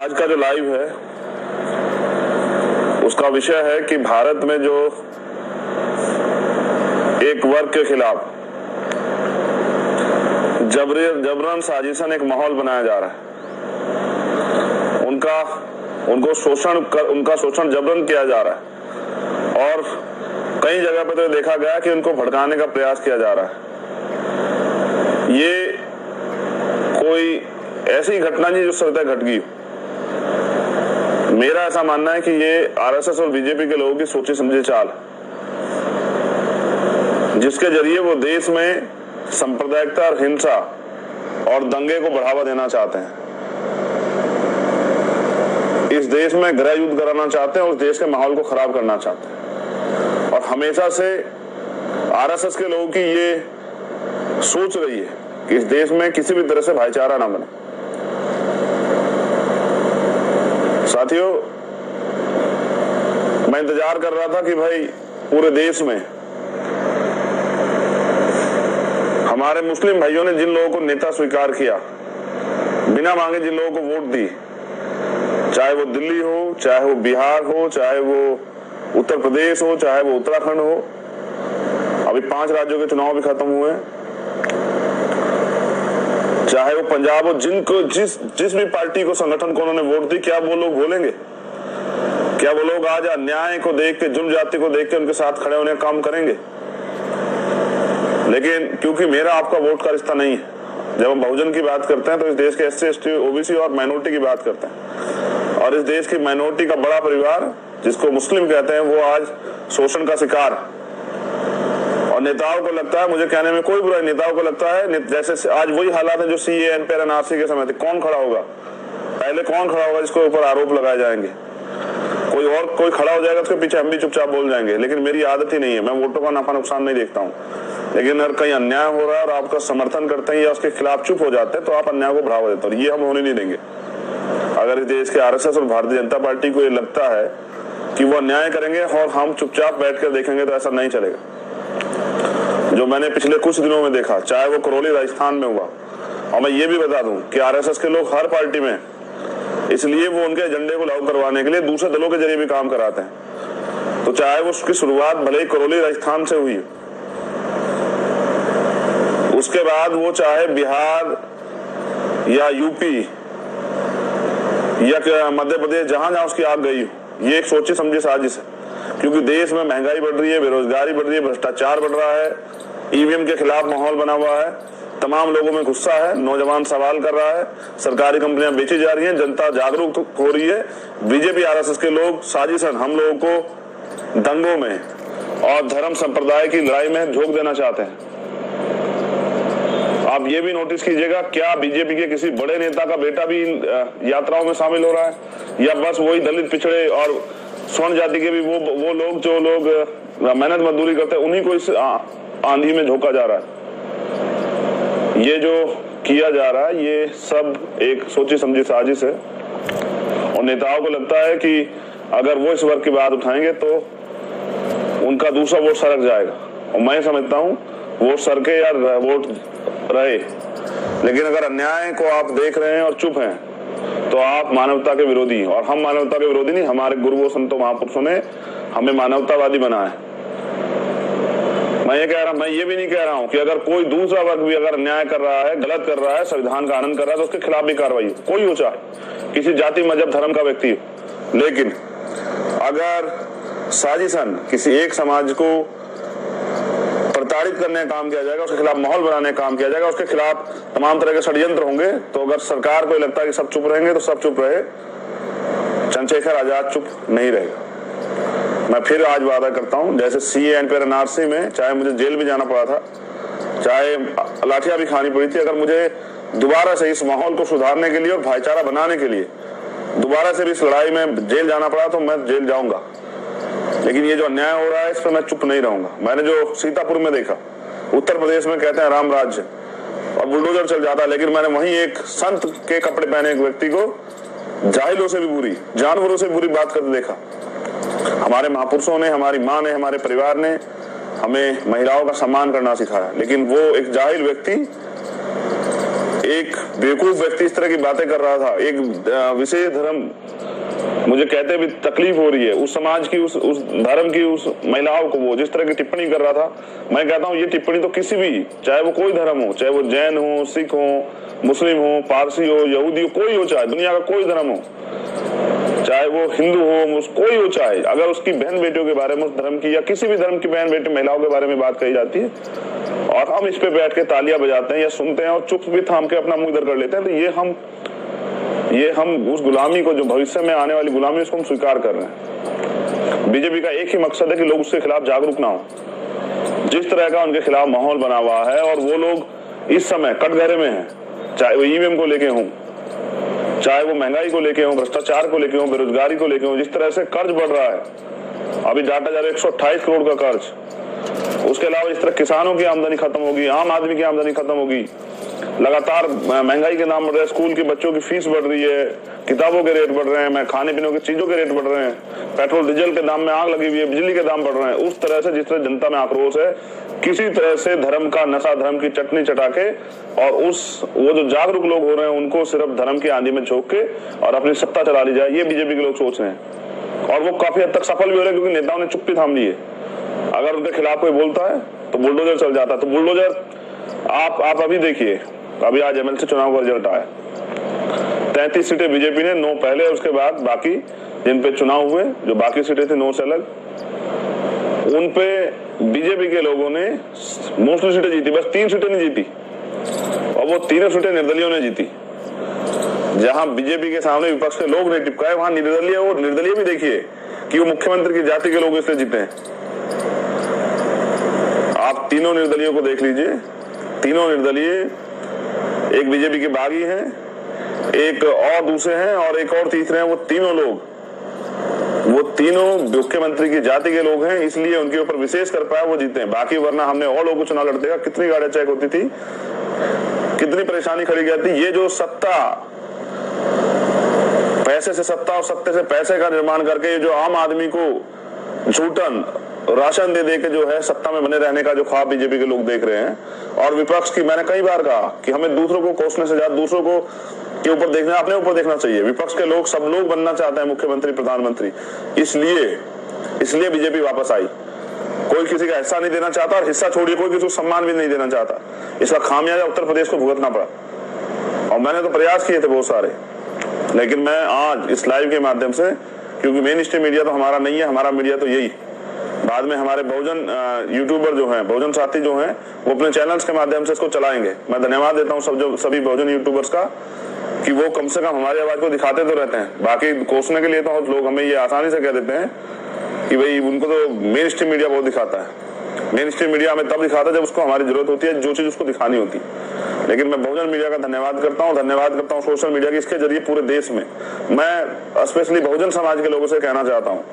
आज का जो लाइव है उसका विषय है कि भारत में जो एक वर्ग के खिलाफ जबरन साजिशन एक माहौल बनाया जा रहा है। उनका शोषण जबरन किया जा रहा है और कई जगह पे तो देखा गया कि उनको भड़काने का प्रयास किया जा रहा है। ये कोई ऐसी घटना नहीं जो स्वतः घट गई। मेरा ऐसा मानना है कि ये आरएसएस और बीजेपी के लोगों की सोची समझी चाल, जिसके जरिए वो देश में सांप्रदायिकता और हिंसा और दंगे को बढ़ावा देना चाहते हैं। इस देश में गृह युद्ध कराना चाहते हैं और उस देश के माहौल को खराब करना चाहते हैं। और हमेशा से आरएसएस के लोगों की ये सोच रही है कि इस देश में किसी भी तरह से भाईचारा ना बने। साथियों, मैं इंतजार कर रहा था कि भाई पूरे देश में हमारे मुस्लिम भाइयों ने जिन लोगों को नेता स्वीकार किया, बिना मांगे जिन लोगों को वोट दी, चाहे वो दिल्ली हो, चाहे वो बिहार हो, चाहे वो उत्तर प्रदेश हो, चाहे वो उत्तराखंड हो, अभी 5 राज्यों के चुनाव भी खत्म हुए, चाहे वो पंजाब हो, जिनको जिस भी पार्टी को, संगठन को उन्होंने वोट दी, क्या वो लोग बोलेंगे? क्या वो लोग आज अन्याय को देख के, जुर्म जाति को देख के उनके साथ खड़े होने का काम करेंगे? लेकिन क्योंकि मेरा आपका वोट का रिश्ता नहीं है, जब हम बहुजन की बात करते हैं तो इस देश के SC, ST, OBC और माइनॉरिटी की बात करते हैं। और इस देश की माइनॉरिटी का बड़ा परिवार, जिसको मुस्लिम कहते हैं, वो आज शोषण का शिकार। और नेताओं को लगता है, मुझे कहने में कोई बुराई, नेताओं को लगता है जैसे आज वही हालात है जो CAA, NPR, NRC के समय थे। कौन खड़ा होगा पहले? कौन खड़ा होगा जिसके ऊपर आरोप लगाए जाएंगे? कोई खड़ा हो जाएगा, उसके पीछे हम भी चुपचाप बोल जाएंगे। लेकिन मेरी आदत ही नहीं है, मैं वोटों का नफा नुकसान नहीं देखता हूँ। लेकिन अगर कहीं अन्याय हो रहा है और आपका समर्थन करते हैं या उसके खिलाफ चुप हो जाते हैं तो आप अन्याय को बढ़ावा देते हैं। ये हम होने नहीं देंगे। अगर इस देश के आरएसएस और भारतीय जनता पार्टी को ये लगता है कि वो अन्याय करेंगे और हम चुपचाप बैठकर देखेंगे, तो ऐसा नहीं चलेगा। जो मैंने पिछले कुछ दिनों में देखा, चाहे वो करौली राजस्थान में हुआ, और मैं ये भी बता दूं कि आरएसएस के लोग हर पार्टी में, इसलिए वो उनके एजेंडे को लागू करवाने के लिए दूसरे दलों के जरिए भी काम कराते हैं। तो चाहे वो उसकी शुरुआत भले ही करौली राजस्थान से हुई, उसके बाद वो चाहे बिहार या यूपी या मध्य प्रदेश, जहां जहां उसकी आग गई हो, ये एक सोची समझी साजिश है। क्योंकि देश में महंगाई बढ़ रही है, बेरोजगारी बढ़ रही है, भ्रष्टाचार बढ़ रहा है, ईवीएम के खिलाफ माहौल बना हुआ है, तमाम लोगों में गुस्सा है, नौजवान सवाल कर रहा है, सरकारी कंपनियां बेची जा रही हैं, जनता जागरूक हो रही है। बीजेपी आरएसएस के लोग साजिशन हम लोगों को दंगों में और धर्म संप्रदाय की लड़ाई में झोंक देना चाहते हैं। आप ये भी नोटिस कीजिएगा, क्या बीजेपी के किसी बड़े नेता का बेटा भी यात्राओं में शामिल हो रहा है, या बस वही दलित, पिछड़े और स्वर्ण जाति के भी वो लोग जो लोग मेहनत मजदूरी करते हैं, उन्हीं को इस आंधी में झोंका जा रहा है। ये जो किया जा रहा है, ये सब एक सोची समझी साजिश है। और नेताओं को लगता है कि अगर वो इस वर्ग की बात उठाएंगे तो उनका दूसरा वोट सरक जाएगा। और मैं समझता हूँ वोट सरके या वोट रहे, लेकिन अगर अन्याय को आप देख रहे हैं और चुप हैं तो आप मानवता के विरोधी हैं। और हम मानवता के विरोधी नहीं, हमारे गुरुओं, संतों, महापुरुषों ने हमें मानवतावादी बनाया है। मैं ये भी नहीं कह रहा हूं कि अगर कोई दूसरा वर्ग भी अगर अन्याय कर रहा है, गलत कर रहा है, संविधान का हनन कर रहा है, तो उसके खिलाफ भी कार्रवाई हो, कोई हो, चाहे किसी जाति, मजहब, धर्म का व्यक्ति हो। लेकिन अगर साजिशन किसी एक समाज को प्रताड़ित करने का काम किया जाएगा, उसके खिलाफ माहौल बनाने का काम किया जाएगा, उसके खिलाफ तमाम तरह के षड्यंत्र होंगे, तो अगर सरकार को लगता है कि सब चुप रहेंगे तो सब चुप रहे। चंद्रशेखर आजाद चुप नहीं रहेगा। मैं फिर आज वादा करता हूं, जैसे CAA, NPR, NRC में चाहे मुझे जेल भी जाना पड़ा था, चाहे लाठियां भी खानी पड़ी थी, अगर मुझे दोबारा से इस माहौल को सुधारने के लिए और भाईचारा बनाने के लिए दोबारा से भी इस लड़ाई में जेल जाना पड़ा तो मैं जेल जाऊंगा। लेकिन ये जो अन्याय हो रहा है, इस पर मैं चुप नहीं रहूंगा। मैंने जो सीतापुर में देखा, उत्तर प्रदेश में कहते हैं राम राज्य और बुलडोजर चल जाता है, लेकिन मैंने वहीं एक संत के कपड़े पहने एक व्यक्ति को जाहिलों से भी बुरी, जानवरों से बुरी बात करते देखा। हमारे महापुरुषों ने, हमारी माँ ने, हमारे परिवार ने हमें महिलाओं का सम्मान करना सिखाया, लेकिन वो एक जाहिल व्यक्ति एक बेवकूफ व्यक्ति इस तरह की बातें कर रहा था, एक विशेष धर्म, मुझे कहते भी तकलीफ हो रही है उस समाज की, उस धर्म की, उस महिलाओं को वो जिस तरह की टिप्पणी कर रहा था। मैं कहता हूँ ये टिप्पणी तो किसी भी, चाहे वो कोई धर्म हो, चाहे वो जैन हो, सिख हो, मुस्लिम हो, पारसी हो, यहूदी हो, कोई हो, चाहे दुनिया का कोई धर्म हो, चाहे वो हिंदू हो, कोई हो, चाहे अगर उसकी बहन बेटियों के बारे में, उस धर्म की या किसी भी धर्म की बहन बेटी महिलाओं के बारे में बात कही जाती है और हम इस पे बैठ के तालियां बजाते हैं या सुनते हैं और चुप भी थाम के अपना मुंह इधर कर लेते हैं, तो ये हम उस गुलामी को, जो भविष्य में आने वाली गुलामी, उसको हम स्वीकार कर रहे हैं। बीजेपी का एक ही मकसद है कि लोग उसके खिलाफ जागरूक ना हो। जिस तरह का उनके खिलाफ माहौल बना हुआ है और वो लोग इस समय कटघरे में हैं, चाहे वो ईवीएम को लेके हों, चाहे वो महंगाई को लेके हों, भ्रष्टाचार को लेके हों, बेरोजगारी को लेके हों, जिस तरह से कर्ज बढ़ रहा है, अभी डाटा जा रहा है 128 करोड़ का कर्ज, उसके अलावा इस तरह किसानों की आमदनी खत्म होगी, आम आदमी की आमदनी खत्म होगी, लगातार महंगाई के नाम बढ़ रहे हैं, स्कूल के बच्चों की फीस बढ़ रही है, किताबों के रेट बढ़ रहे हैं, खाने पीने की चीजों के रेट बढ़ रहे हैं, पेट्रोल डीजल के दाम में आग लगी हुई है, बिजली के दाम बढ़ रहे हैं। उस तरह से जिस तरह जनता में आक्रोश है, किसी तरह से धर्म का नशा, धर्म की चटनी चटा के और वो जो जागरूक लोग हो रहे हैं उनको सिर्फ धर्म की आंधी में झोंक के और अपनी सत्ता चला ली जाए, ये बीजेपी के लोग सोच रहे हैं और वो काफी हद तक सफल भी हो रहे हैं, क्योंकि नेताओं ने चुप्पी थाम ली है। अगर उनके खिलाफ कोई बोलता है तो बुलडोजर चल जाता है। तो बुलडोजर आप अभी देखिए, अभी आज एमएलसी चुनाव का रिजल्ट आया, 33 सीटें बीजेपी ने, 9 पहले, उसके बाद बाकी जिन पे चुनाव हुए, जो बाकी सीटें थी 9 से अलग, उन पे बीजेपी के लोगों ने मोस्टली सीटें जीती, बस 3 सीटें नहीं जीती और वो तीनों सीटें निर्दलियों ने जीती। जहां बीजेपी के सामने विपक्ष के लोग नहीं टिपकाए, वहां निर्दलीय, और निर्दलीय भी देखिए कि वो मुख्यमंत्री की जाति के लोग इसलिए जीते हैं। आप तीनों निर्दलियों को देख लीजिए, तीनों निर्दलीय, एक बीजेपी के बागी हैं, एक और दूसरे हैं और एक और तीसरे हैं, वो तीनों मुख्यमंत्री की जाति के लोग हैं, इसलिए उनके ऊपर विशेष कर पाया, वो जीते हैं। बाकी वरना हमने और लोगों को चुनाव लड़ते का कितनी गाड़ियां चेक होती थी, कितनी परेशानी खड़ी जाती। ये जो सत्ता, पैसे से सत्ता और सत्ते से पैसे का निर्माण करके जो आम आदमी को झूठन राशन दे के जो है सत्ता में बने रहने का जो ख्वाब बीजेपी के लोग देख रहे हैं, और विपक्ष की, मैंने कई बार कहा कि हमें दूसरों को कोसने से ज्यादा दूसरों को के ऊपर देखना, अपने ऊपर देखना चाहिए। विपक्ष के लोग, सब लोग बनना चाहते हैं मुख्यमंत्री, प्रधानमंत्री, इसलिए बीजेपी वापस आई। कोई किसी का हिस्सा नहीं देना चाहता, और हिस्सा छोड़िए कोई किसी को सम्मान भी नहीं देना चाहता। इसका खामियाजा उत्तर प्रदेश को भुगतना पड़ा और मैंने तो प्रयास किए थे बहुत सारे, लेकिन मैं आज इस लाइव के माध्यम से, क्योंकि मेन स्ट्रीम मीडिया तो हमारा नहीं है, हमारा मीडिया तो यही, बाद में हमारे बहुजन यूट्यूबर जो हैं, बहुजन साथी जो हैं, वो अपने चैनल्स के माध्यम से इसको चलाएंगे। मैं धन्यवाद देता हूं सभी बहुजन यूट्यूबर्स का कि वो कम से कम हमारी आवाज को दिखाते तो रहते हैं। बाकी कोसने के लिए तो लोग हमें ये आसानी से कह देते हैं कि भाई उनको तो मेन स्ट्रीम मीडिया बहुत दिखाता है। मेन स्ट्रीम मीडिया हमें तब दिखाता है जब उसको हमारी जरूरत होती है, जो चीज उसको दिखानी होती है। लेकिन मैं बहुजन मीडिया का धन्यवाद करता हूँ सोशल मीडिया की, इसके जरिए पूरे देश में मैं स्पेशली बहुजन समाज के लोगों से कहना चाहता हूँ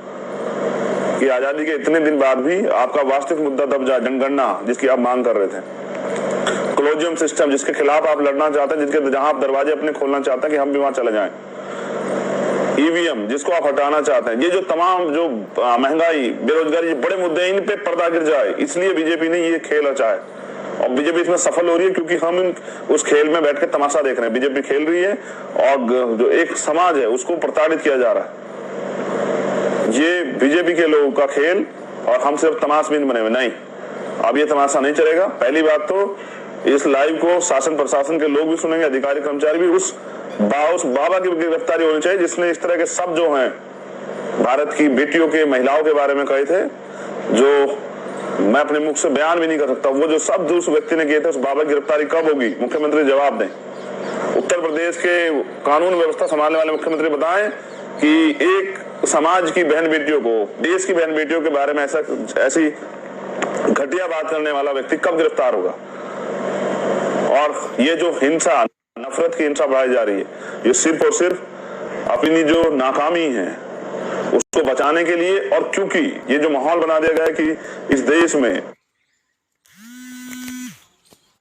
कि आजादी के इतने दिन बाद भी आपका वास्तविक मुद्दा दब जाए, जनगणना जिसकी आप मांग कर रहे थे, क्लोजियम सिस्टम जिसके खिलाफ आप लड़ना चाहते हैं, जिसके जहां आप दरवाजे अपने खोलना चाहते हैं कि हम भी वहां चले जाएं, ईवीएम जिसको आप हटाना चाहते हैं, ये जो तमाम जो महंगाई, बेरोजगारी, बड़े मुद्दे, इन पे पर्दा गिर जाए, इसलिए बीजेपी ने ये खेल रचा है और बीजेपी इसमें सफल हो रही है, क्योंकि हम उस खेल में बैठ के तमाशा देख रहे हैं। बीजेपी खेल रही है और जो एक समाज है उसको प्रताड़ित किया जा रहा है। ये बीजेपी के लोगों का खेल और हम सिर्फ तमाशबीन बने हुए नहीं, अब ये तमाशा नहीं चलेगा। पहली बात तो इस लाइव को शासन प्रशासन के लोग भी सुनेंगे, अधिकारी कर्मचारी भी। उस बाबा की गिरफ्तारी होनी चाहिए जिसने इस तरह के शब्द जो हैं भारत की बेटियों के, महिलाओं के बारे में कहे थे, जो मैं अपने मुख से बयान भी नहीं कर सकता। वो जो शब्द उस व्यक्ति ने किए थे, उस बाबा की गिरफ्तारी कब होगी, मुख्यमंत्री जवाब दें। उत्तर प्रदेश के कानून व्यवस्था संभालने वाले मुख्यमंत्री बताएं कि एक समाज की बहन बेटियों को, देश की बहन बेटियों के बारे में ऐसी घटिया बात करने वाला व्यक्ति कब गिरफ्तार होगा। और ये जो हिंसा, नफरत की हिंसा बढ़ाई जा रही है, ये सिर्फ और सिर्फ अपनी जो नाकामी है उसको बचाने के लिए, और क्योंकि ये जो माहौल बना दिया गया है कि इस देश में